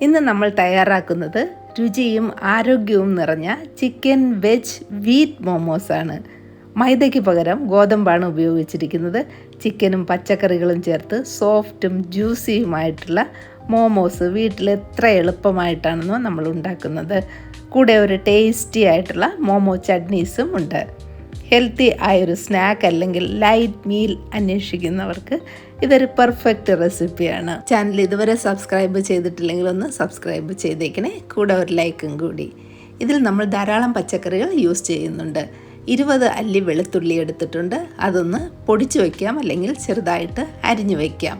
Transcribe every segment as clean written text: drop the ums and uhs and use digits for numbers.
ഇന്ന് നമ്മൾ തയ്യാറാക്കുന്നത് രുചിയും ആരോഗ്യവും നിറഞ്ഞ ചിക്കൻ വെജ് വീറ്റ് മോമോസാണ്. മൈദയ്ക്ക് പകരം ഗോതമ്പാണ് ഉപയോഗിച്ചിരിക്കുന്നത്. ചിക്കനും പച്ചക്കറികളും ചേർത്ത് സോഫ്റ്റും ജ്യൂസിയുമായിട്ടുള്ള മോമോസ് വീട്ടിൽ എത്ര എളുപ്പമായിട്ടാണെന്നോ നമ്മൾ ഉണ്ടാക്കുന്നത്. കൂടെ ഒരു ടേസ്റ്റി ആയിട്ടുള്ള മോമോ ചട്നീസും ഉണ്ട്. ഹെൽത്തി ആയൊരു സ്നാക്ക് അല്ലെങ്കിൽ ലൈറ്റ് മീൽ അന്വേഷിക്കുന്നവർക്ക് ഇതൊരു പെർഫെക്റ്റ് റെസിപ്പിയാണ്. ചാനൽ ഇതുവരെ സബ്സ്ക്രൈബ് ചെയ്തിട്ടില്ലെങ്കിൽ ഒന്ന് സബ്സ്ക്രൈബ് ചെയ്തേക്കണേ, കൂടെ ഒരു ലൈക്കും കൂടി. ഇതിൽ നമ്മൾ ധാരാളം പച്ചക്കറികൾ യൂസ് ചെയ്യുന്നുണ്ട്. 20 അല്ലി വെളുത്തുള്ളി എടുത്തിട്ടുണ്ട്. അതൊന്ന് പൊടിച്ച് വയ്ക്കാം, അല്ലെങ്കിൽ ചെറുതായിട്ട് അരിഞ്ഞു വയ്ക്കാം.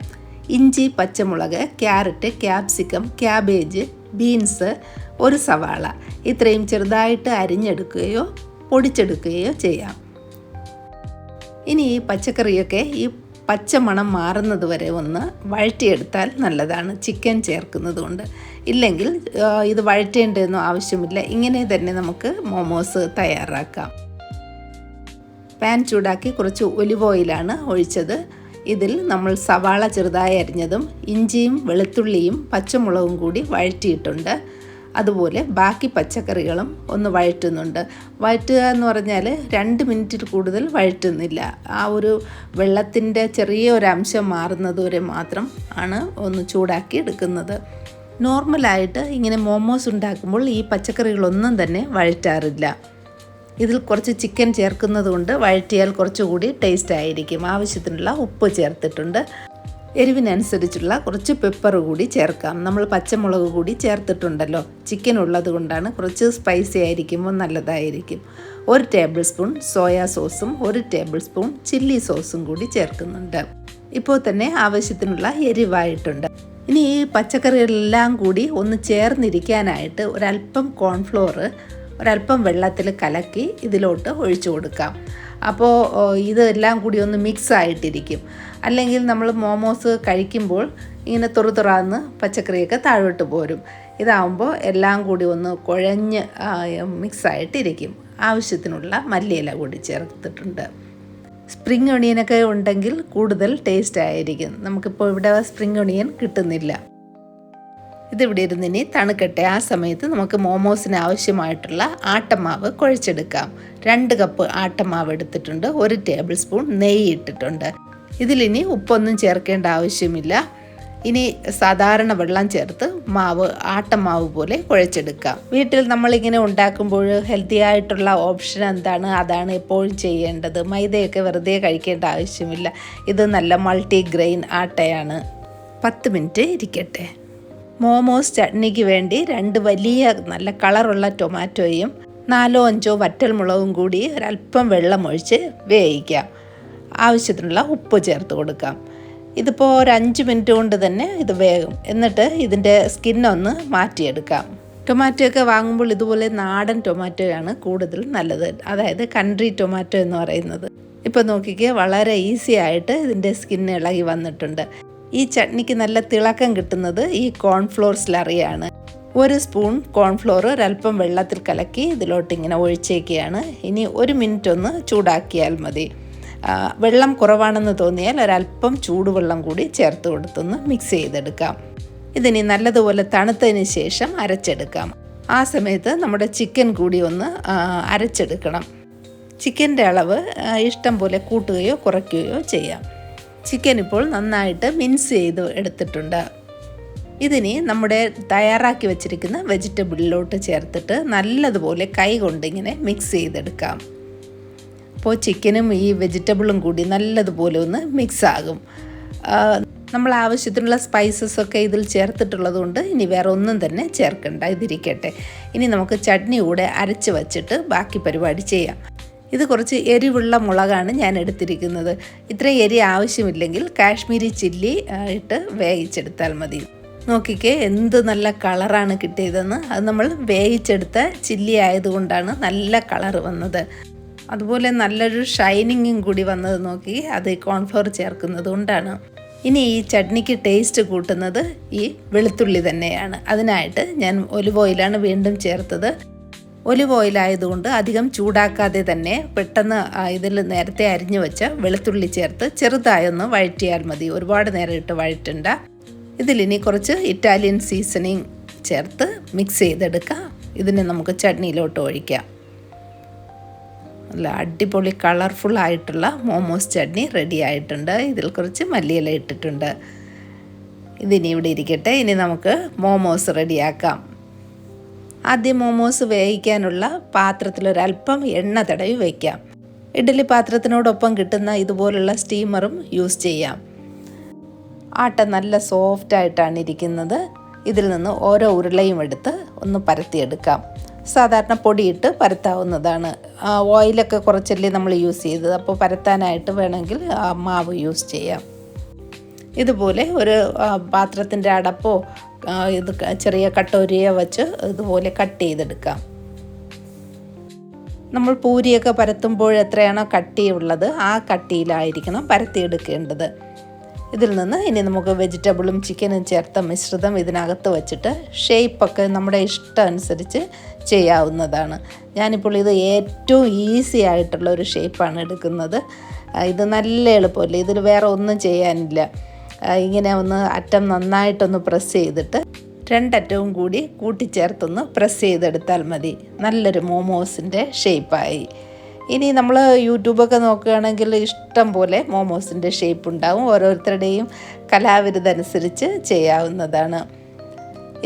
ഇഞ്ചി, പച്ചമുളക്, ക്യാരറ്റ്, ക്യാപ്സിക്കം, ക്യാബേജ്, ബീൻസ്, ഒരു സവാള ഇത്രയും ചെറുതായിട്ട് അരിഞ്ഞെടുക്കുകയോ പൊടിച്ചെടുക്കുകയോ ചെയ്യാം. ഇനി ഈ പച്ചക്കറിയൊക്കെ ഈ പച്ചമണം മാറുന്നത് വരെ ഒന്ന് വഴറ്റിയെടുത്താൽ നല്ലതാണ്, ചിക്കൻ ചേർക്കുന്നത് കൊണ്ട്. ഇല്ലെങ്കിൽ ഇത് വഴറ്റേണ്ടതൊന്നും ആവശ്യമില്ല, ഇങ്ങനെ തന്നെ നമുക്ക് മോമോസ് തയ്യാറാക്കാം. പാൻ ചൂടാക്കി കുറച്ച് ഒലിവ് ഓയിലാണ് ഒഴിച്ചത്. ഇതിൽ നമ്മൾ സവാള ചെറുതായി അരിഞ്ഞതും ഇഞ്ചിയും വെളുത്തുള്ളിയും പച്ചമുളകും കൂടി വഴറ്റിയിട്ടുണ്ട്. അതുപോലെ ബാക്കി പച്ചക്കറികളും ഒന്ന് വഴറ്റുന്നുണ്ട്. വഴറ്റുക എന്ന് പറഞ്ഞാൽ 2 മിനിറ്റിൽ കൂടുതൽ വഴറ്റുന്നില്ല. ആ ഒരു വെള്ളത്തിൻ്റെ ചെറിയൊരംശം മാറുന്നത് വരെ മാത്രം ആണ് ഒന്ന് ചൂടാക്കി എടുക്കുന്നത്. നോർമലായിട്ട് ഇങ്ങനെ മോമോസ് ഉണ്ടാക്കുമ്പോൾ ഈ പച്ചക്കറികളൊന്നും തന്നെ വഴറ്റാറില്ല. ഇതിൽ കുറച്ച് ചിക്കൻ ചേർക്കുന്നത് കൊണ്ട് വഴറ്റിയാൽ കുറച്ചുകൂടി ടേസ്റ്റ് ആയിരിക്കും. ആവശ്യത്തിനുള്ള ഉപ്പ് ചേർത്തിട്ടുണ്ട്. എരിവിനനുസരിച്ചുള്ള കുറച്ച് പെപ്പർ കൂടി ചേർക്കാം. നമ്മൾ പച്ചമുളക് കൂടി ചേർത്തിട്ടുണ്ടല്ലോ. ചിക്കൻ ഉള്ളത് കൊണ്ടാണ് കുറച്ച് സ്പൈസി ആയിരിക്കുമ്പോൾ നല്ലതായിരിക്കും. 1 ടേബിൾ സ്പൂൺ സോയാ സോസും 1 ടേബിൾ സ്പൂൺ ചില്ലി സോസും കൂടി ചേർക്കുന്നുണ്ട്. ഇപ്പോൾ തന്നെ ആവശ്യത്തിനുള്ള എരിവായിട്ടുണ്ട്. ഇനി ഈ പച്ചക്കറികളെല്ലാം കൂടി ഒന്ന് ചേർന്നിരിക്കാനായിട്ട് ഒരല്പം കോൺഫ്ലോർ ഒരല്പം വെള്ളത്തിൽ കലക്കി ഇതിലോട്ട് ഒഴിച്ചു കൊടുക്കാം. അപ്പോൾ ഇതെല്ലാം കൂടി ഒന്ന് മിക്സ് ആയിട്ടിരിക്കും. അല്ലെങ്കിൽ നമ്മൾ മോമോസ് കഴിക്കുമ്പോൾ ഇങ്ങനെ തുറന്ന് പച്ചക്കറിയൊക്കെ താഴോട്ട് പോരും. ഇതാവുമ്പോൾ എല്ലാം കൂടി ഒന്ന് കുഴഞ്ഞ് മിക്സായിട്ടിരിക്കും. ആവശ്യത്തിനുള്ള മല്ലിയില കൂടി ചേർത്തിട്ടുണ്ട്. സ്പ്രിംഗ് ഒണിയനൊക്കെ ഉണ്ടെങ്കിൽ കൂടുതൽ ടേസ്റ്റ് ആയിരിക്കും. നമുക്കിപ്പോൾ ഇവിടെ സ്പ്രിംഗ് ഒണിയൻ കിട്ടുന്നില്ല. ഇതിവിടെ ഇരുന്നിനി തണുക്കട്ടെ. ആ സമയത്ത് നമുക്ക് മോമോസിന് ആവശ്യമായിട്ടുള്ള ആട്ടമാവ് കുഴച്ചെടുക്കാം. 2 കപ്പ് ആട്ടമാവ് എടുത്തിട്ടുണ്ട്. 1 ടേബിൾ സ്പൂൺ നെയ്യ് ഇട്ടിട്ടുണ്ട്. ഇതിലിനി ഉപ്പൊന്നും ചേർക്കേണ്ട ആവശ്യമില്ല. ഇനി സാധാരണ വെള്ളം ചേർത്ത് ആട്ടമാവ് പോലെ കുഴച്ചെടുക്കാം. വീട്ടിൽ നമ്മളിങ്ങനെ ഉണ്ടാക്കുമ്പോൾ ഹെൽത്തി ആയിട്ടുള്ള ഓപ്ഷൻ എന്താണ്, അതാണ് എപ്പോഴും ചെയ്യേണ്ടത്. മൈദയൊക്കെ വെറുതെ കഴിക്കേണ്ട ആവശ്യമില്ല. ഇത് നല്ല മൾട്ടി ഗ്രെയിൻ ആട്ടയാണ്. 10 മിനിറ്റ് ഇരിക്കട്ടെ. മോമോസ് ചട്നിക്ക് വേണ്ടി 2 വലിയ നല്ല കളറുള്ള ടൊമാറ്റോയും 4-5 വറ്റൽമുളകും കൂടി ഒരല്പം വെള്ളം ഒഴിച്ച് വേവിക്കാം. ആവശ്യത്തിനുള്ള ഉപ്പ് ചേർത്ത് കൊടുക്കാം. ഇതിപ്പോൾ ഒരു 5 മിനിറ്റ് കൊണ്ട് തന്നെ ഇത് വേകും. എന്നിട്ട് ഇതിൻ്റെ സ്കിന്നൊന്ന് മാറ്റിയെടുക്കാം. ടൊമാറ്റോ ഒക്കെ വാങ്ങുമ്പോൾ ഇതുപോലെ നാടൻ ടൊമാറ്റോയാണ് കൂടുതൽ നല്ലത്, അതായത് കൺട്രി ടൊമാറ്റോ എന്ന് പറയുന്നത്. ഇപ്പോൾ നോക്കിക്കേ, വളരെ ഈസി ആയിട്ട് ഇതിൻ്റെ സ്കിന്ന് ഇളകി വന്നിട്ടുണ്ട്. ഈ ചട്നിക്ക് നല്ല തിളക്കം കിട്ടുന്നത് ഈ കോൺഫ്ലോർ സ്ലറിയാണ്. 1 സ്പൂൺ കോൺഫ്ലോർ ഒരല്പം വെള്ളത്തിൽ കലക്കി ഇതിലോട്ട് ഇങ്ങനെ ഒഴിച്ചേക്കുകയാണ്. ഇനി 1 മിനിറ്റ് ഒന്ന് ചൂടാക്കിയാൽ മതി. വെള്ളം കുറവാണെന്ന് തോന്നിയാൽ ഒരല്പം ചൂടുവെള്ളം കൂടി ചേർത്ത് കൊടുത്തൊന്ന് മിക്സ് ചെയ്തെടുക്കാം. ഇതിനി നല്ലതുപോലെ തണുത്തതിന് ശേഷം അരച്ചെടുക്കാം. ആ സമയത്ത് നമ്മുടെ ചിക്കൻ കൂടി ഒന്ന് അരച്ചെടുക്കണം. ചിക്കൻ്റെ അളവ് ഇഷ്ടം പോലെ കൂട്ടുകയോ കുറയ്ക്കുകയോ ചെയ്യാം. ചിക്കൻ ഇപ്പോൾ നന്നായിട്ട് മിൻസ് ചെയ്ത് എടുത്തിട്ടുണ്ട്. ഇതിനി നമ്മുടെ തയ്യാറാക്കി വെച്ചിരിക്കുന്ന വെജിറ്റബിളിലോട്ട് ചേർത്തിട്ട് നല്ലതുപോലെ കൈ കൊണ്ടിങ്ങനെ മിക്സ് ചെയ്തെടുക്കാം. അപ്പോൾ ചിക്കനും ഈ വെജിറ്റബിളും കൂടി നല്ലതുപോലെ ഒന്ന് മിക്സ് ആകും. നമ്മൾ ആവശ്യത്തിനുള്ള സ്പൈസസ് ഒക്കെ ഇതിൽ ചേർത്തിട്ടുള്ളത് കൊണ്ട് ഇനി വേറെ ഒന്നും തന്നെ ചേർക്കണ്ട, ഇതിരിക്കട്ടെ. ഇനി നമുക്ക് ചട്നി കൂടെ അരച്ച് വച്ചിട്ട് ബാക്കി പരിപാടി ചെയ്യാം. ഇത് കുറച്ച് എരിവുള്ള മുളകാണ് ഞാൻ എടുത്തിരിക്കുന്നത്. ഇത്രയും എരി ആവശ്യമില്ലെങ്കിൽ കാശ്മീരി ചില്ലി ഇട്ട് വേവിച്ചെടുത്താൽ മതി. നോക്കിക്കേ, എന്ത് നല്ല കളറാണ് കിട്ടിയതെന്ന്. അത് നമ്മൾ വേവിച്ചെടുത്ത ചില്ലി ആയതുകൊണ്ടാണ് നല്ല കളർ വന്നത്. അതുപോലെ നല്ലൊരു ഷൈനിങ്ങും കൂടി വന്നത് നോക്കി, അത് കോൺഫ്ലോർ ചേർക്കുന്നത് കൊണ്ടാണ്. ഇനി ഈ ചട്നിക്ക് ടേസ്റ്റ് കൂട്ടുന്നത് ഈ വെളുത്തുള്ളി തന്നെയാണ്. അതിനായിട്ട് ഞാൻ ഒലിവ് ഓയിലാണ് വീണ്ടും ചേർത്തത്. ഒലിവ് ഓയിലായതുകൊണ്ട് അധികം ചൂടാക്കാതെ തന്നെ പെട്ടെന്ന് ഇതിൽ നേരത്തെ അരിഞ്ഞു വെച്ച വെളുത്തുള്ളി ചേർത്ത് ചെറുതായൊന്ന് വഴറ്റിയാൽ മതി. ഒരുപാട് നേരം ഇട്ട് വഴറ്റണ്ട. ഇതിലിനി കുറച്ച് ഇറ്റാലിയൻ സീസണിങ് ചേർത്ത് മിക്സ് ചെയ്തെടുക്കാം. ഇതിനെ നമുക്ക് ചട്നിയിലോട്ട് ഒഴിക്കാം. നല്ല അടിപൊളി കളർഫുള്ളായിട്ടുള്ള മോമോസ് ചട്നി റെഡി ആയിട്ടുണ്ട്. ഇതിൽ കുറച്ച് മല്ലിയില ഇട്ടിട്ടുണ്ട്. ഇതിനി ഇവിടെ ഇരിക്കട്ടെ. ഇനി നമുക്ക് മോമോസ് റെഡിയാക്കാം. ആദ്യം മോമോസ് വേവിക്കാനുള്ള പാത്രത്തിലൊരല്പം എണ്ണ തടവി വയ്ക്കാം. ഇഡ്ഡലി പാത്രത്തിനോടൊപ്പം കിട്ടുന്ന ഇതുപോലുള്ള സ്റ്റീമറും യൂസ് ചെയ്യാം. ആട്ട നല്ല സോഫ്റ്റായിട്ടാണ് ഇരിക്കുന്നത്. ഇതിൽ നിന്ന് ഓരോ ഉരുളയും എടുത്ത് ഒന്ന് പരത്തിയെടുക്കാം. സാധാരണ പൊടിയിട്ട് പരത്താവുന്നതാണ്. ഓയിലൊക്കെ കുറച്ചല്ലേ നമ്മൾ യൂസ് ചെയ്തത്, അപ്പോൾ പരത്താനായിട്ട് വേണമെങ്കിൽ മാവ് യൂസ് ചെയ്യാം. ഇതുപോലെ ഒരു പാത്രത്തിൻ്റെ അടപ്പോ ഇത് ചെറിയ കട്ടോരിയോ വെച്ച് ഇതുപോലെ കട്ട് ചെയ്തെടുക്കാം. നമ്മൾ പൂരിയൊക്കെ പരത്തുമ്പോൾ എത്രയാണോ കട്ടിയുള്ളത് ആ കട്ടിയിലായിരിക്കണം പരത്തിയെടുക്കേണ്ടത്. ഇതിൽ നിന്ന് ഇനി നമുക്ക് വെജിറ്റബിളും ചിക്കനും ചേർത്ത മിശ്രിതം ഇതിനകത്ത് വച്ചിട്ട് ഷേപ്പൊക്കെ നമ്മുടെ ഇഷ്ടം അനുസരിച്ച് ചെയ്യാവുന്നതാണ്. ഞാനിപ്പോൾ ഇത് ഏറ്റവും ഈസി ആയിട്ടുള്ള ഒരു ഷേപ്പാണ് എടുക്കുന്നത്. ഇത് നല്ല എളുപ്പമല്ലേ, ഇതിൽ വേറെ ഒന്നും ചെയ്യാനില്ല. ഇങ്ങനെ ഒന്ന് അറ്റം നന്നായിട്ടൊന്ന് പ്രസ് ചെയ്തിട്ട് രണ്ടറ്റവും കൂടി കൂട്ടിച്ചേർത്തൊന്ന് പ്രസ് ചെയ്തെടുത്താൽ മതി. നല്ലൊരു മോമോസിൻ്റെ ഷേപ്പായി. ഇനി നമ്മൾ യൂട്യൂബൊക്കെ നോക്കുകയാണെങ്കിൽ ഇഷ്ടം പോലെ മോമോസിൻ്റെ ഷേപ്പ് ഉണ്ടാവും. ഓരോരുത്തരുടെയും കലാവിരുദ്ധനുസരിച്ച് ചെയ്യാവുന്നതാണ്.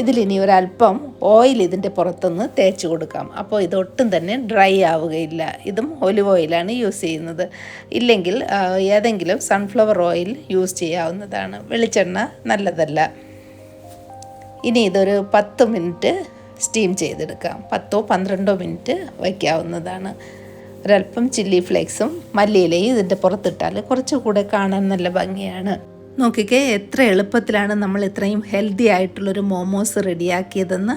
ഇതിലിനി ഒരല്പം ഓയിൽ ഇതിൻ്റെ പുറത്തുനിന്ന് തേച്ച് കൊടുക്കാം. അപ്പോൾ ഇതൊട്ടും തന്നെ ഡ്രൈ ആവുകയില്ല. ഇതും ഒലിവ് ഓയിലാണ് യൂസ് ചെയ്യുന്നത്. ഇല്ലെങ്കിൽ ഏതെങ്കിലും സൺഫ്ലവർ ഓയിൽ യൂസ് ചെയ്യാവുന്നതാണ്. വെളിച്ചെണ്ണ നല്ലതല്ല. ഇനി ഇതൊരു 10 മിനിറ്റ് സ്റ്റീം ചെയ്തെടുക്കാം. 10-12 മിനിറ്റ് വയ്ക്കാവുന്നതാണ്. ഒരല്പം ചില്ലി ഫ്ലേക്സും മല്ലിയിലയും ഇതിൻ്റെ പുറത്തിട്ടാൽ കുറച്ചുകൂടെ കാണാൻ നല്ല ഭംഗിയാണ്. നോക്കിക്കേ, എത്ര എളുപ്പത്തിലാണ് നമ്മൾ ഇത്രയും ഹെൽത്തി ആയിട്ടുള്ളൊരു മോമോസ് റെഡിയാക്കിയതെന്ന്.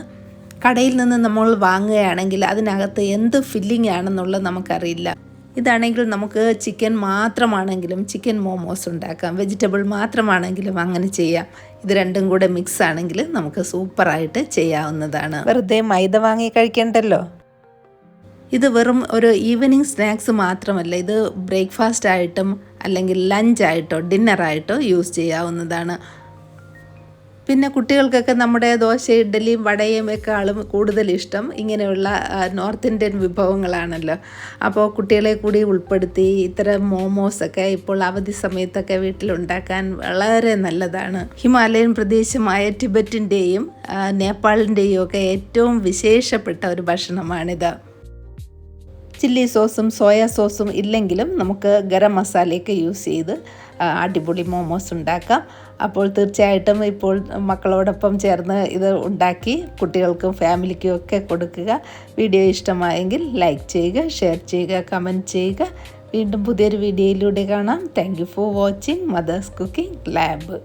കടയിൽ നിന്ന് നമ്മൾ വാങ്ങുകയാണെങ്കിൽ അതിനകത്ത് എന്ത് ഫില്ലിംഗ് ആണെന്നുള്ളത് നമുക്കറിയില്ല. ഇതാണെങ്കിൽ നമുക്ക് ചിക്കൻ മാത്രമാണെങ്കിലും ചിക്കൻ മോമോസ് ഉണ്ടാക്കാം, വെജിറ്റബിൾ മാത്രമാണെങ്കിലും അങ്ങനെ ചെയ്യാം. ഇത് രണ്ടും കൂടെ മിക്സ് ആണെങ്കിൽ നമുക്ക് സൂപ്പറായിട്ട് ചെയ്യാവുന്നതാണ്. വെറുതെ മൈദ വാങ്ങി കഴിക്കണ്ടല്ലോ. ഇത് വെറും ഒരു ഈവനിങ് സ്നാക്സ് മാത്രമല്ല, ഇത് ബ്രേക്ക്ഫാസ്റ്റ് ആയിട്ടും അല്ലെങ്കിൽ ലഞ്ചായിട്ടോ ഡിന്നറായിട്ടോ യൂസ് ചെയ്യാവുന്നതാണ്. പിന്നെ കുട്ടികൾക്കൊക്കെ നമ്മുടെ ദോശ, ഇഡ്ഡലിയും വടയും ഒക്കെയാളും കൂടുതൽ ഇഷ്ടം ഇങ്ങനെയുള്ള നോർത്ത് ഇന്ത്യൻ വിഭവങ്ങളാണല്ലോ. അപ്പോൾ കുട്ടികളെ കൂടി ഉൾപ്പെടുത്തി ഇത്തരം മോമോസൊക്കെ ഇപ്പോൾ അവധി സമയത്തൊക്കെ വീട്ടിലുണ്ടാക്കാൻ വളരെ നല്ലതാണ്. ഹിമാലയൻ പ്രദേശമായ ടിബറ്റിൻ്റെയും നേപ്പാളിൻ്റെയും ഒക്കെ ഏറ്റവും വിശേഷപ്പെട്ട ഒരു ഭക്ഷണമാണിത്. ചില്ലി സോസും സോയാ സോസും ഇല്ലെങ്കിലും നമുക്ക് ഗരം മസാലയൊക്കെ യൂസ് ചെയ്ത് അടിപൊളി മോമോസ് ഉണ്ടാക്കാം. അപ്പോൾ തീർച്ചയായിട്ടും ഇപ്പോൾ മക്കളോടൊപ്പം ചേർന്ന് ഇത് ഉണ്ടാക്കി കുട്ടികൾക്കും ഫാമിലിക്കും ഒക്കെ കൊടുക്കുക. വീഡിയോ ഇഷ്ടമായെങ്കിൽ ലൈക്ക് ചെയ്യുക, ഷെയർ ചെയ്യുക, കമൻറ്റ് ചെയ്യുക. വീണ്ടും പുതിയൊരു വീഡിയോയിലൂടെ കാണാം. Thank you for watching mother's cooking lab.